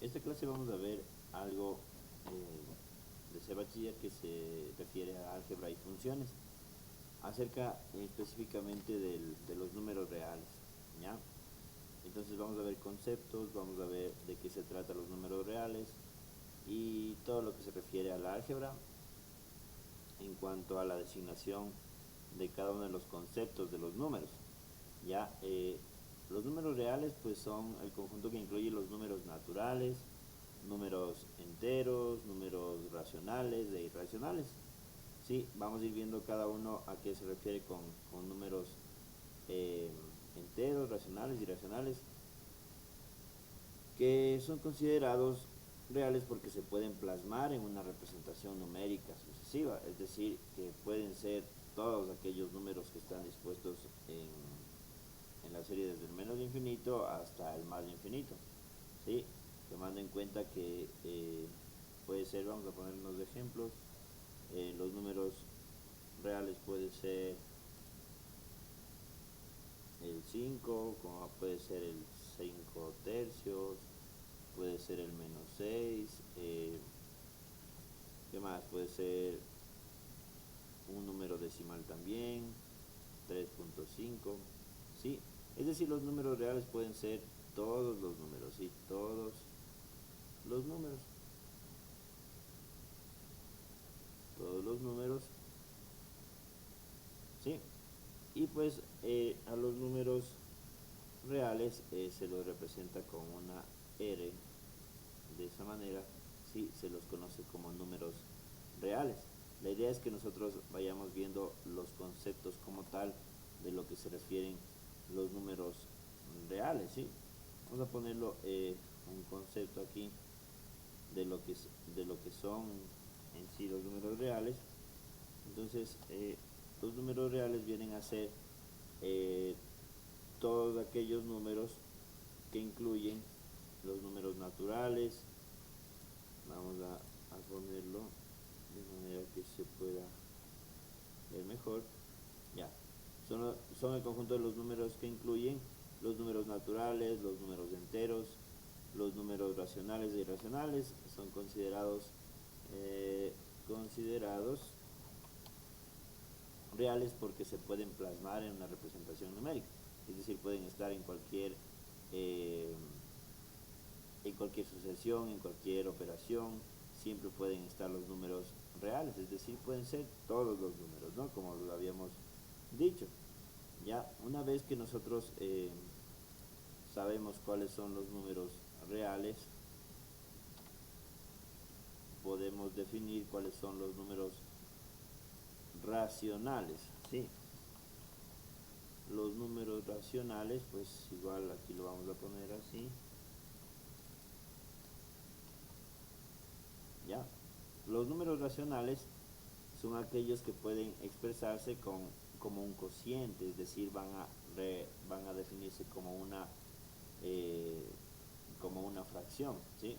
Esta clase vamos a ver algo de ser bachiller que se refiere a álgebra y funciones, acerca específicamente de los números reales, ¿ya? Entonces vamos a ver conceptos, vamos a ver de qué se trata los números reales y todo lo que se refiere a la álgebra en cuanto a la designación de cada uno de los conceptos de los números. Ya, los números reales pues son el conjunto que incluye los números naturales, números enteros, números racionales e irracionales. Sí, vamos a ir viendo cada uno a qué se refiere con números enteros, racionales, irracionales, que son considerados reales porque se pueden plasmar en una representación numérica sucesiva, es decir, que pueden ser todos aquellos números que están dispuestos en la serie desde el menos infinito hasta el más infinito, ¿sí? Tomando en cuenta que puede ser, vamos a poner unos ejemplos, los números reales puede ser el 5, como puede ser el 5 tercios, puede ser el menos 6, ¿qué más? Puede ser un número decimal también, 3.5, ¿sí? Es decir, los números reales pueden ser todos los números, ¿sí? Todos los números. Todos los números, ¿sí? Y pues a los números reales se los representa con una R, de esa manera, ¿sí? Se los conoce como números reales. La idea es que nosotros vayamos viendo los conceptos como tal de lo que se refieren los números reales, ¿sí? Vamos a ponerlo un concepto aquí de lo que son en sí los números reales. Entonces, los números reales vienen a ser eh, todos aquellos números que incluyen los números naturales. Vamos a ponerlo de manera que se pueda ver mejor. Ya, son el conjunto de los números que incluyen los números naturales, los números enteros, los números racionales e irracionales. Son considerados reales porque se pueden plasmar en una representación numérica, es decir, pueden estar eh, en cualquier sucesión, en cualquier operación, siempre pueden estar los números reales, es decir, pueden ser todos los números, ¿no? Como lo habíamos dicho. Ya, una vez que nosotros sabemos cuáles son los números reales, podemos definir cuáles son los números racionales, ¿sí? Los números racionales, pues igual aquí lo vamos a poner así. ¿Ya? Los números racionales son aquellos que pueden expresarse como un cociente, es decir, van a definirse como una fracción, ¿sí?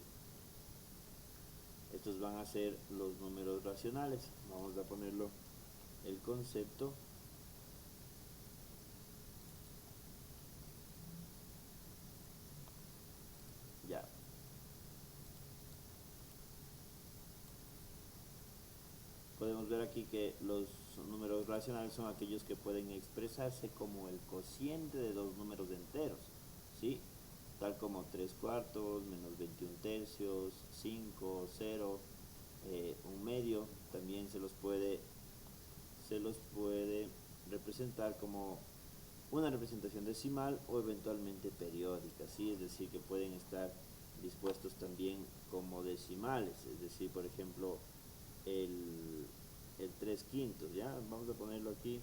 Estos van a ser los números racionales. Vamos a ponerlo el concepto. Ya. Podemos ver aquí que los números racionales son aquellos que pueden expresarse como el cociente de dos números enteros, ¿sí? Tal como 3 cuartos, menos 21 tercios, 5, 0, 1 medio. También se los puede representar como una representación decimal o eventualmente periódica, ¿sí? Es decir, que pueden estar dispuestos también como decimales, es decir, por ejemplo, el 3 quintos, ¿ya? Vamos a ponerlo aquí.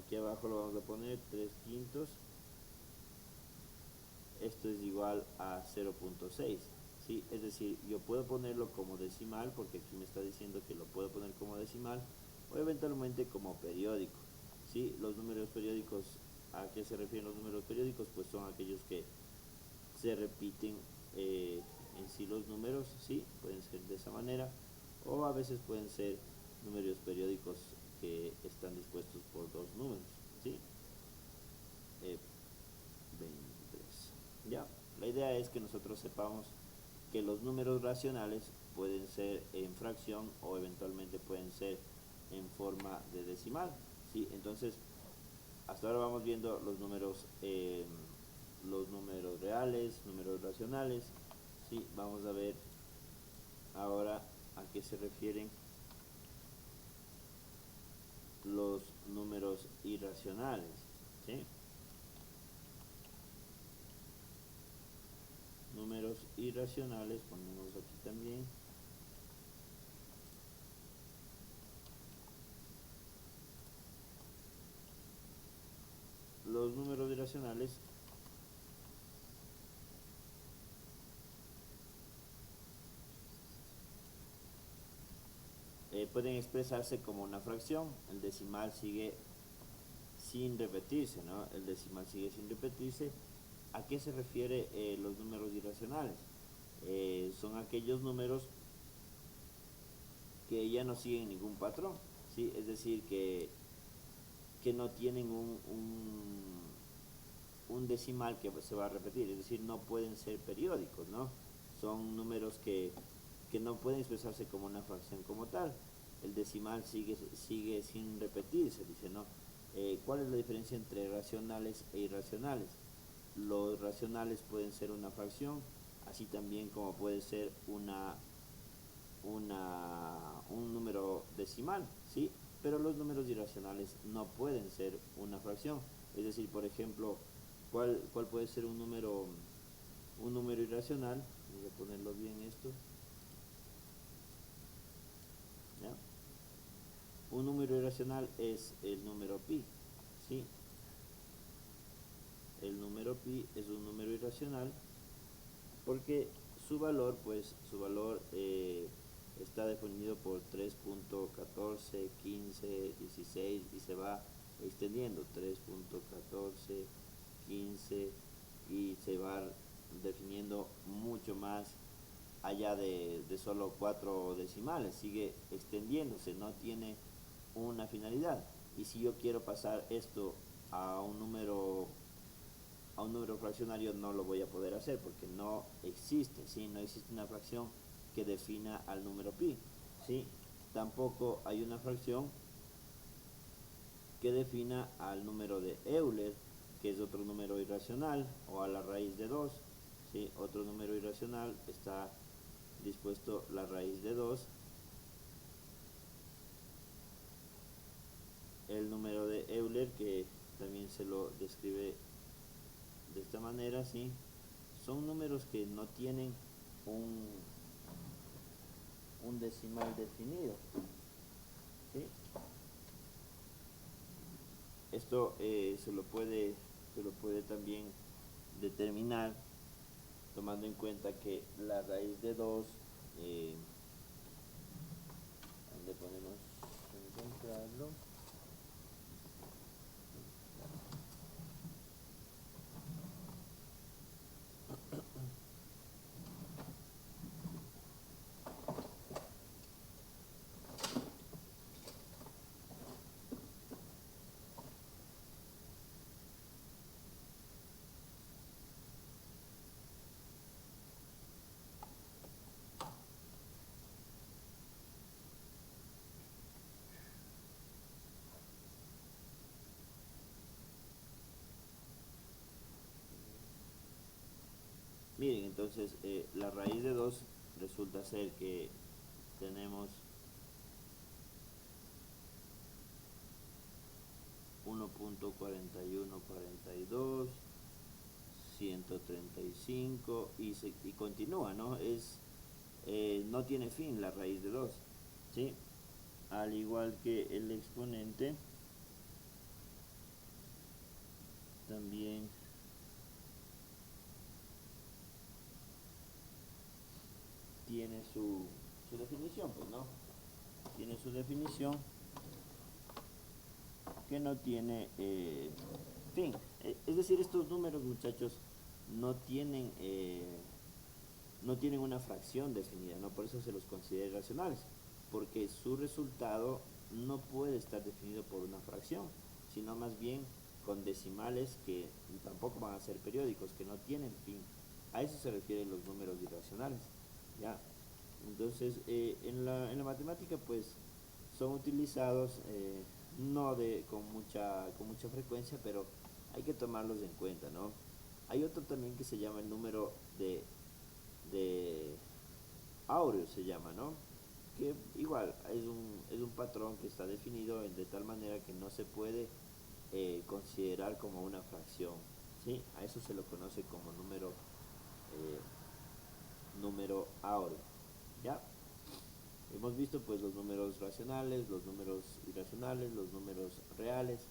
Aquí abajo lo vamos a poner 3 quintos. Esto es igual a 0.6, ¿sí? Es decir, yo puedo ponerlo como decimal porque aquí me está diciendo que lo puedo poner como decimal o eventualmente como periódico, ¿sí? Los números periódicos, ¿a qué se refieren los números periódicos? Pues son aquellos que se repiten en sí los números, ¿sí? Pueden ser de esa manera o a veces pueden ser números periódicos que están dispuestos por dos números, ¿sí? 23. Ya, la idea idea es que nosotros sepamos que los números racionales pueden ser en fracción o eventualmente pueden ser en forma de decimal, ¿sí? Entonces, hasta ahora vamos viendo los números reales, números racionales, ¿sí? Vamos a ver ahora a qué se refieren los números irracionales, ¿sí? Números irracionales, ponemos aquí también. Los números irracionales pueden expresarse como una fracción. El decimal sigue sin repetirse, ¿no? El decimal sigue sin repetirse. ¿A qué se refiere los números irracionales? Son aquellos números que ya no siguen ningún patrón, ¿sí? Es decir, que no tienen un decimal que se va a repetir, es decir, no pueden ser periódicos, ¿no? Son números que no pueden expresarse como una fracción como tal. El decimal sigue sin repetirse, dice, ¿no? ¿Cuál es la diferencia entre racionales e irracionales? Los racionales pueden ser una fracción, así también como puede ser un número decimal, ¿sí? Pero los números irracionales no pueden ser una fracción. Es decir, por ejemplo, ¿cuál puede ser un número irracional? Voy a ponerlo bien esto. ¿Ya? Un número irracional es el número pi, ¿sí? El número pi es un número irracional porque su valor está definido por 3.14, 15, 16 y se va extendiendo 3.14, 15 y se va definiendo mucho más allá de solo 4 decimales, sigue extendiéndose, no tiene una finalidad. Y si yo quiero pasar esto a un número fraccionario, no lo voy a poder hacer porque no existe, ¿sí? No existe una fracción que defina al número pi, ¿sí? Tampoco hay una fracción que defina al número de Euler, que es otro número irracional, o a la raíz de 2, ¿sí? Otro número irracional está dispuesto la raíz de 2. El número de Euler, que también se lo describe de esta manera, ¿sí? Son números que no tienen un decimal definido, ¿sí? Esto se lo puede también determinar tomando en cuenta que la raíz de 2, donde podemos encontrarlo, miren, entonces la raíz de 2 resulta ser que tenemos 1.4142, 135 y continúa, ¿no? No tiene fin la raíz de 2, ¿sí? Al igual que el exponente, también tiene su definición, pues, ¿no? Tiene su definición que no tiene fin. Es decir, estos números, muchachos, no tienen, no tienen una fracción definida, ¿no? Por eso se los considera irracionales, porque su resultado no puede estar definido por una fracción, sino más bien con decimales que tampoco van a ser periódicos, que no tienen fin. A eso se refieren los números irracionales, ¿ya? Entonces, en la matemática, pues, son utilizados no con mucha frecuencia, pero hay que tomarlos en cuenta, ¿no? Hay otro también que se llama el número de áureo, se llama, ¿no? Que igual es un patrón que está definido de tal manera que no se puede considerar como una fracción, ¿sí? A eso se lo conoce como eh, número áureo, ¿ya? Hemos visto pues los números racionales, los números irracionales, los números reales,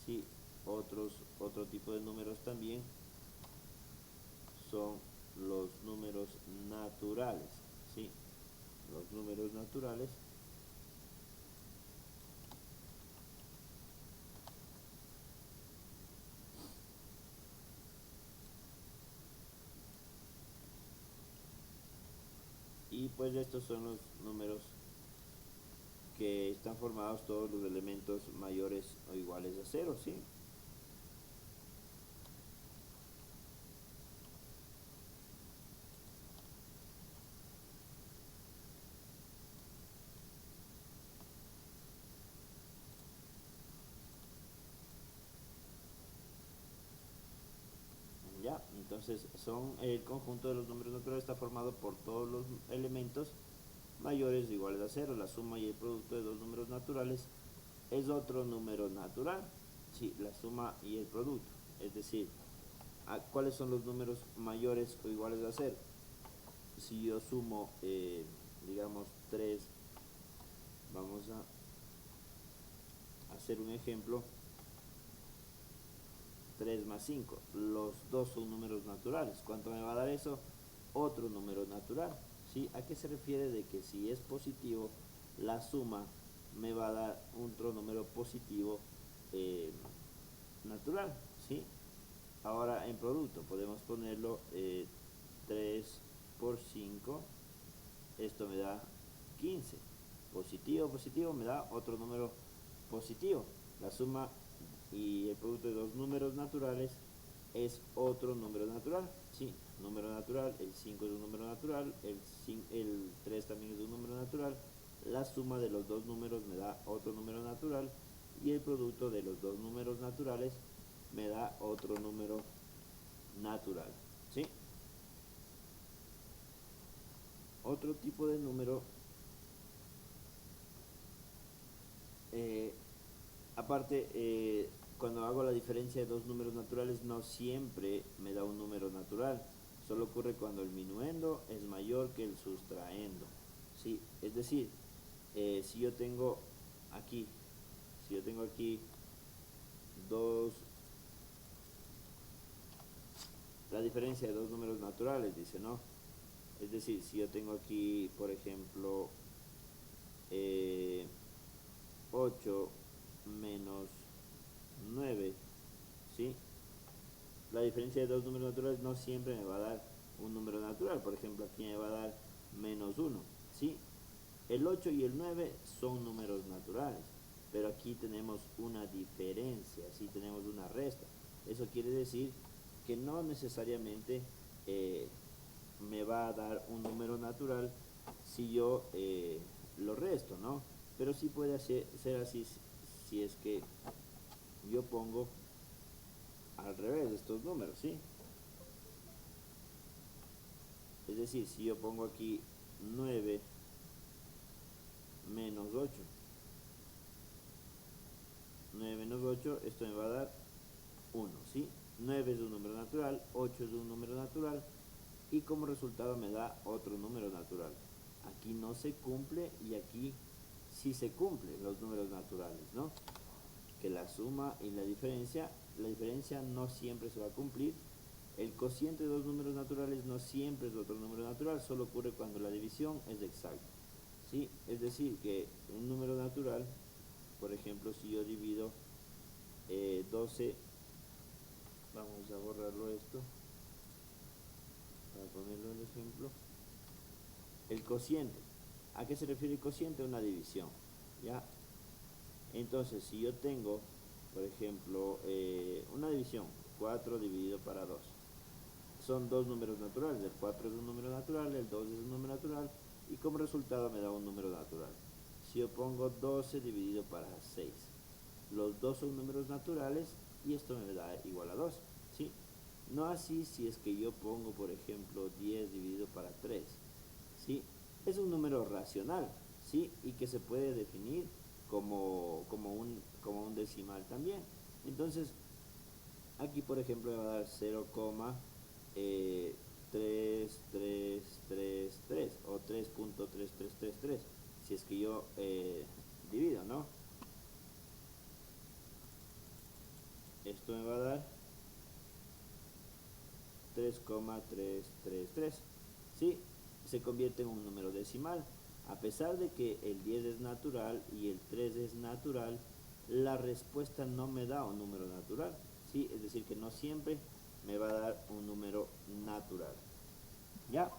¿sí? Otro tipo de números también son los números naturales, ¿sí? Los números naturales. Y pues estos son los números que están formados todos los elementos mayores o iguales a cero, ¿sí? ¿Ya? Entonces son el conjunto de los números naturales está formado por todos los elementos mayores o iguales a cero. La suma y el producto de dos números naturales es otro número natural. Sí, la suma y el producto. Es decir, ¿cuáles son los números mayores o iguales a cero? Si yo sumo, digamos, 3, vamos a hacer un ejemplo, 3 más 5, los dos son números naturales. ¿Cuánto me va a dar eso? Otro número natural, ¿sí? ¿A qué se refiere de que si es positivo, la suma me va a dar otro número positivo natural, ¿sí? Ahora en producto podemos ponerlo 3 por 5, esto me da 15. Positivo, positivo, me da otro número positivo. La suma y el producto de dos números naturales es otro número natural, ¿sí? Número natural, el 5 es un número natural, el 3 también es un número natural. La suma de los dos números me da otro número natural y el producto de los dos números naturales me da otro número natural, ¿sí? Otro tipo de número, eh, aparte, cuando hago la diferencia de dos números naturales, no siempre me da un número natural. Solo ocurre cuando el minuendo es mayor que el sustraendo, ¿sí? Es decir, si yo tengo aquí, si yo tengo aquí dos, la diferencia de dos números naturales, dice, ¿no? Es decir, si yo tengo aquí, por ejemplo, 8 menos 9, ¿sí? La diferencia de dos números naturales no siempre me va a dar un número natural. Por ejemplo, aquí me va a dar menos 1, ¿sí? El 8 y el 9 son números naturales, pero aquí tenemos una diferencia, ¿sí? Tenemos una resta. Eso quiere decir que no necesariamente eh, me va a dar un número natural si yo lo resto, ¿no? Pero sí puede ser así si es que yo pongo al revés estos números, ¿sí? Es decir, si yo pongo aquí 9 menos 8, 9 menos 8, esto me va a dar 1, ¿sí? 9 es un número natural, 8 es un número natural y como resultado me da otro número natural. Aquí no se cumple y aquí sí se cumplen los números naturales, ¿no? Que la suma y la diferencia no siempre se va a cumplir. El cociente de dos números naturales no siempre es otro número natural, solo ocurre cuando la división es exacta, ¿sí? Es decir, que un número natural, por ejemplo, si yo divido 12, vamos a borrarlo esto para ponerlo en ejemplo. El cociente, ¿a qué se refiere el cociente? Una división, ¿ya? Entonces, si yo tengo, por ejemplo, una división, 4 dividido para 2, son dos números naturales. El 4 es un número natural, el 2 es un número natural, y como resultado me da un número natural. Si yo pongo 12 dividido para 6, los dos son números naturales y esto me da igual a 2, ¿sí? No así si es que yo pongo, por ejemplo, 10 dividido para 3, ¿sí? Es un número racional, ¿sí? Y que se puede definir como un decimal también. Entonces, aquí, por ejemplo, me va a dar 0,3333 o 3.3333, si es que yo divido, ¿no? Esto me va a dar 3,333, ¿sí? Se convierte en un número decimal. A pesar de que el 10 es natural y el 3 es natural, la respuesta no me da un número natural, ¿sí? Es decir, que no siempre me va a dar un número natural. ¿Ya?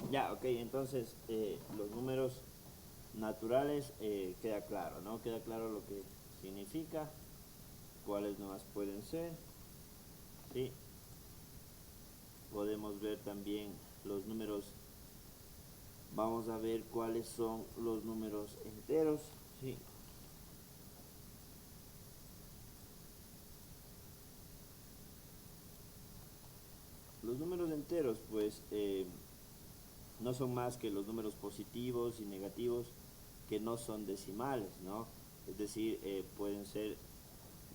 Ya, ok, entonces los números naturales queda claro, ¿no? Queda claro lo que significa, cuáles nomás pueden ser, ¿sí? Podemos ver también los números, vamos a ver cuáles son los números enteros, ¿sí? Los números enteros, pues, no son más que los números positivos y negativos que no son decimales, ¿no? Es decir, pueden ser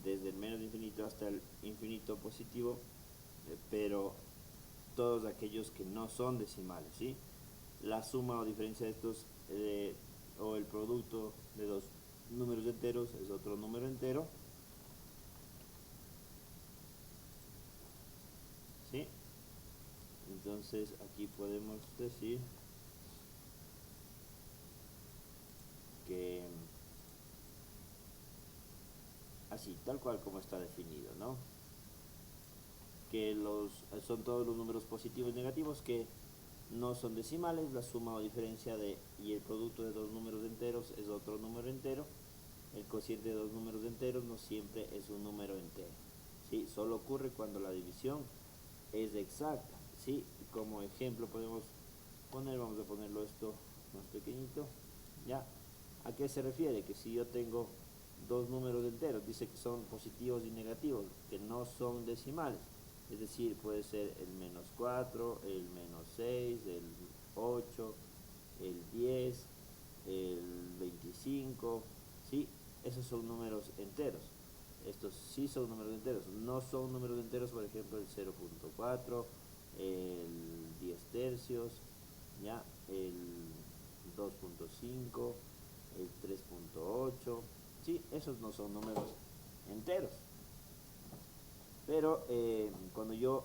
desde el menos infinito hasta el infinito positivo, pero todos aquellos que no son decimales, ¿sí? La suma o diferencia de estos, o el producto de dos números enteros es otro número entero, ¿sí? Entonces aquí podemos decir que así, tal cual como está definido, ¿no? Que son todos los números positivos y negativos que no son decimales, la suma o diferencia de y el producto de dos números enteros es otro número entero. El cociente de dos números enteros no siempre es un número entero, ¿sí? Solo ocurre cuando la división es exacta, ¿sí? Como ejemplo podemos poner, vamos a ponerlo esto más pequeñito, ¿ya? ¿A qué se refiere? Que si yo tengo dos números enteros, dice que son positivos y negativos, que no son decimales, es decir, puede ser el -4, el -6, el 8, el 10, el 25, ¿sí? Esos son números enteros. Estos sí son números enteros. No son números enteros, por ejemplo, el 0.4, el 10 tercios, ¿ya? El 2.5, el 3.8, ¿sí? Esos no son números enteros. pero cuando yo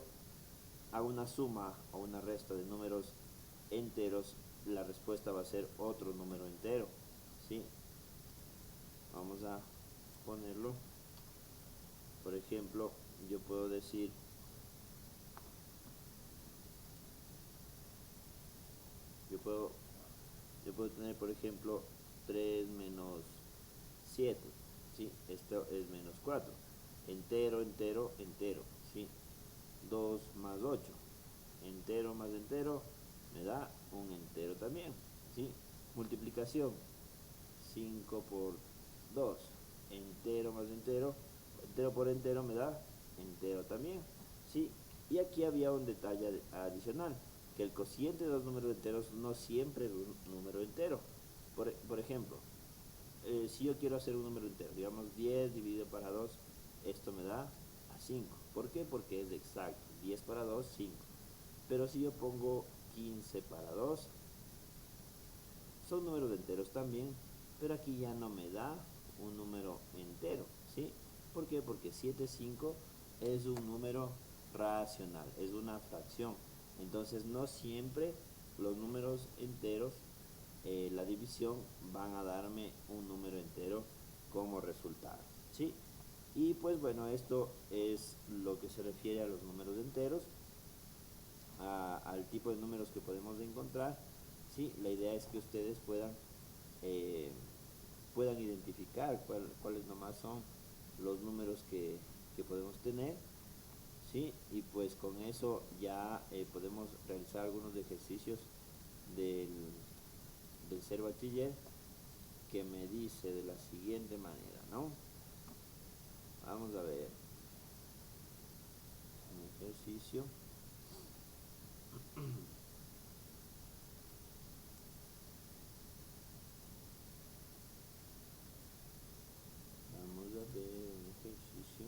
hago una suma o una resta de números enteros, la respuesta va a ser otro número entero, ¿sí? Vamos a ponerlo. Por ejemplo, yo puedo decir yo puedo tener, por ejemplo, 3 menos 7, ¿sí? Esto es menos 4. Entero, entero, entero, ¿sí? 2 más 8. Entero más entero me da un entero también, ¿sí? Multiplicación. 5 por 2. Entero más entero. Entero por entero me da entero también, ¿sí? Y aquí había un detalle adicional, que el cociente de los números enteros no siempre es un número entero. Por ejemplo, si yo quiero hacer un número entero, digamos 10 dividido para 2, esto me da a 5. ¿Por qué? Porque es exacto. 10 para 2, 5. Pero si yo pongo 15 para 2, son números enteros también, pero aquí ya no me da un número entero, ¿sí? ¿Por qué? Porque 7,5 es un número racional, es una fracción. Entonces no siempre los números enteros, la división, van a darme un número entero como resultado, ¿sí? Y pues bueno, esto es lo que se refiere a los números enteros, al tipo de números que podemos encontrar, ¿sí? La idea es que ustedes eh, puedan identificar cuáles nomás son los números que podemos tener, ¿sí? Y pues con eso ya podemos realizar algunos ejercicios del, del ser bachiller, que me dice de la siguiente manera, ¿no? Vamos a ver un ejercicio. Vamos a ver un ejercicio.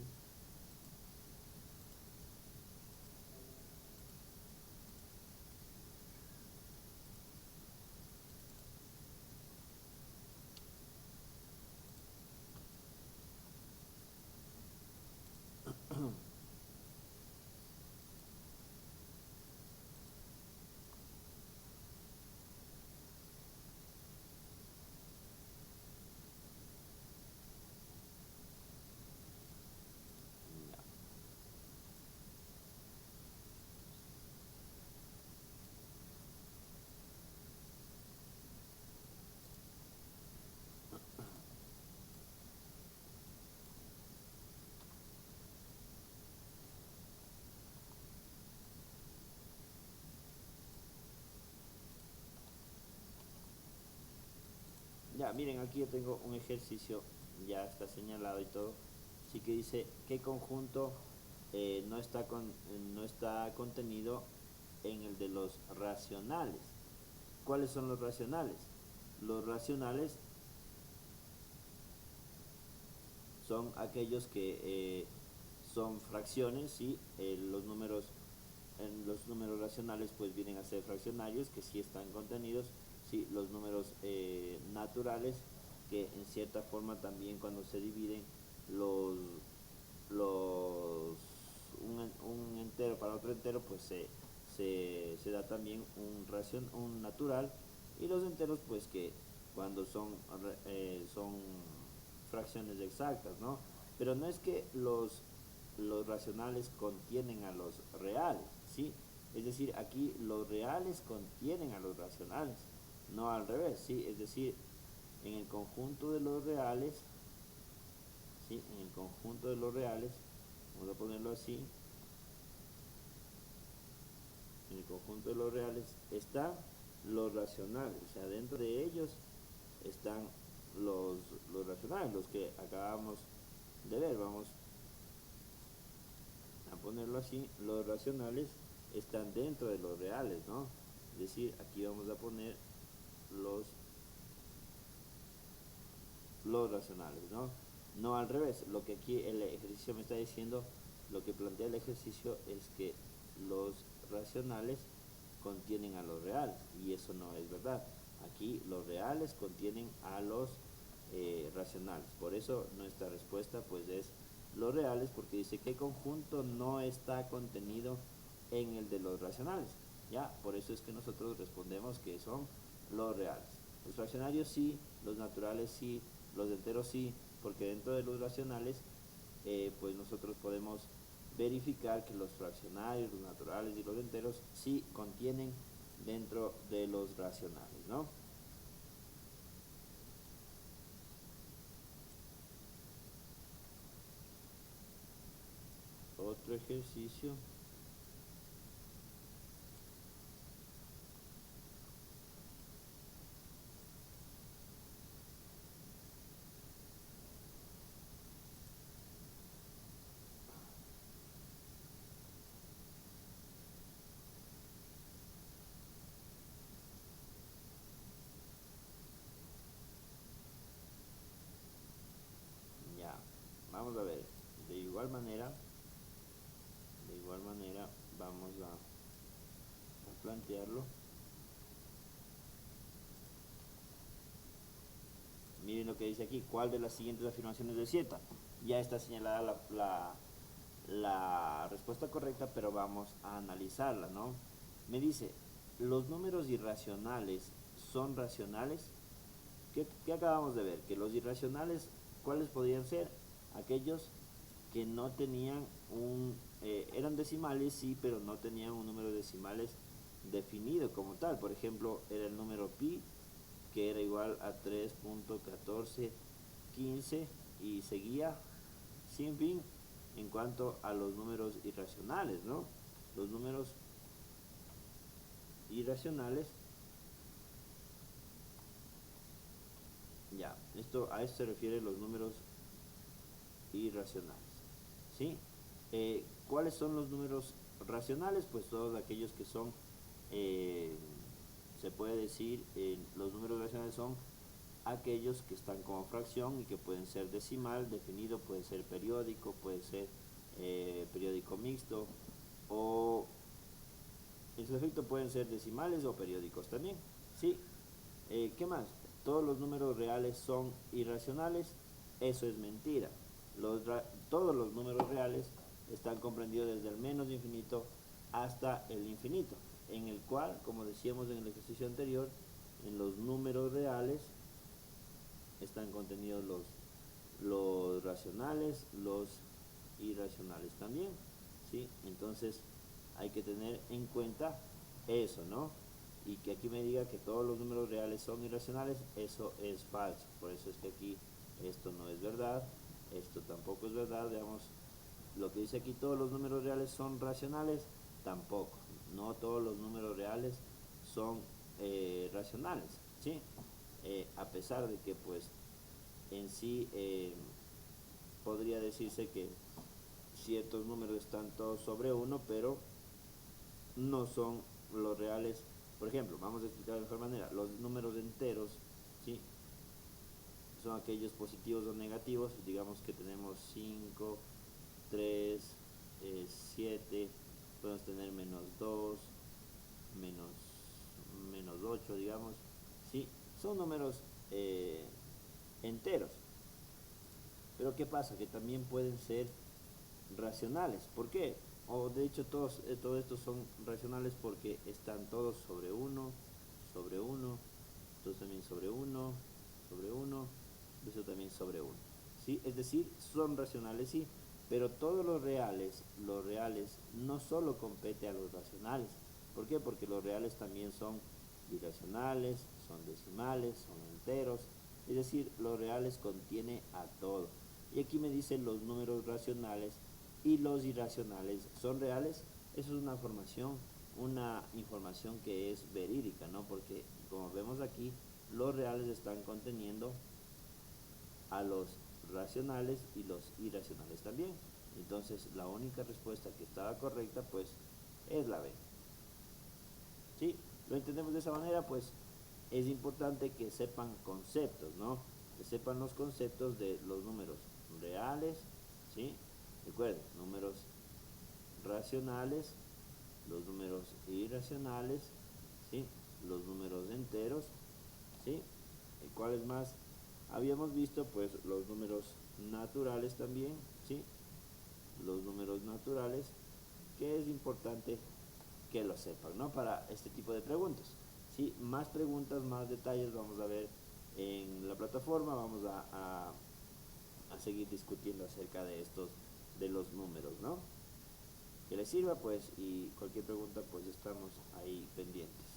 Ya, miren, aquí yo tengo un ejercicio, ya está señalado y todo, sí, que dice qué conjunto no está contenido en el de los racionales. ¿Cuáles son los racionales? Los racionales son aquellos que son fracciones, ¿sí? Los números racionales pues vienen a ser fraccionarios, que sí están contenidos, ¿sí? Los números naturales, que en cierta forma también cuando se dividen los, un entero para otro entero, pues se da también un natural, y los enteros pues que cuando son fracciones exactas, ¿no? Pero no es que los racionales contienen a los reales, ¿sí? Es decir, aquí los reales contienen a los racionales, no al revés, ¿sí? Es decir, en el conjunto de los reales, ¿sí? En el conjunto de los reales, vamos a ponerlo así, en el conjunto de los reales están los racionales, o sea, dentro de ellos están los racionales, los que acabamos de ver. Vamos a ponerlo así, los racionales están dentro de los reales, ¿no? Es decir, aquí vamos a poner los, los racionales, ¿no? No al revés. Lo que aquí el ejercicio me está diciendo, lo que plantea el ejercicio es que los racionales contienen a los reales, y eso no es verdad. Aquí los reales contienen a los racionales. Por eso nuestra respuesta pues es los reales porque dice qué conjunto no está contenido en el de los racionales. Ya, por eso es que nosotros respondemos que son los reales. Los fraccionarios sí, los naturales sí, los enteros sí, porque dentro de los racionales pues nosotros podemos verificar que los fraccionarios, los naturales y los enteros sí contienen dentro de los racionales, ¿no? Otro ejercicio. Ya, vamos a ver. De igual manera, vamos a plantearlo. Miren lo que dice aquí. ¿Cuál de las siguientes afirmaciones es cierta? Ya está señalada la respuesta correcta, pero vamos a analizarla, ¿no? Me dice, ¿los números irracionales son racionales? ¿Qué acabamos de ver? Que los irracionales, ¿cuáles podrían ser? Aquellos que no tenían eran decimales, sí, pero no tenían un número de decimales definido como tal. Por ejemplo, era el número pi, que era igual a 3.1415 y seguía sin fin en cuanto a los números irracionales, ¿no? Los números irracionales, ya, a esto se refiere los números irracionales, ¿sí? ¿Cuáles son los números racionales? Pues todos aquellos que son, eh, se puede decir, los números racionales son aquellos que están como fracción y que pueden ser decimal, definido, puede ser periódico, puede ser periódico mixto, o en su efecto pueden ser decimales o periódicos también, ¿sí? ¿Qué más? Todos los números reales son irracionales, eso es mentira. Todos los números reales están comprendidos desde el menos infinito hasta el infinito, en el cual, como decíamos en el ejercicio anterior, en los números reales están contenidos los racionales, los irracionales también, ¿sí? Entonces hay que tener en cuenta eso, ¿no? Y que aquí me diga que todos los números reales son irracionales, eso es falso. Por eso es que aquí esto no es verdad, esto tampoco es verdad. Veamos lo que dice aquí, todos los números reales son racionales, tampoco. No todos los números reales son racionales, ¿sí? A pesar de que pues en sí podría decirse que ciertos números están todos sobre uno, pero no son los reales. Por ejemplo, vamos a explicar de mejor manera, los números enteros, ¿sí? Son aquellos positivos o negativos, digamos que tenemos 5, 3, 7, podemos tener -2, menos 8, digamos, ¿sí? Son números enteros. Pero ¿qué pasa? Que también pueden ser racionales. ¿Por qué? O de hecho todos estos son racionales porque están todos sobre 1, todos también sobre 1, eso también sobre 1. ¿Sí? Es decir, son racionales, sí, pero todos los reales no solo compete a los racionales. ¿Por qué? Porque los reales también son irracionales, son decimales, son enteros. Es decir, los reales contiene a todo. Y aquí me dicen los números racionales y los irracionales son reales. Eso es una información que es verídica, ¿no? Porque como vemos aquí, los reales están conteniendo a los racionales y los irracionales también. Entonces la única respuesta que estaba correcta pues es la B. ¿Sí? Lo entendemos de esa manera, pues es importante que sepan conceptos, ¿no? Que sepan los conceptos de los números reales, ¿sí? Recuerden, números racionales, los números irracionales, ¿sí? Los números enteros, ¿sí? ¿Cuáles más habíamos visto? Pues los números naturales también, ¿sí? los números naturales, que es importante que lo sepan, ¿no? Para este tipo de preguntas. ¿Sí? Más preguntas, más detalles vamos a ver en la plataforma, vamos a seguir discutiendo acerca de de los números, ¿no? Que les sirva, pues, y cualquier pregunta, pues estamos ahí pendientes.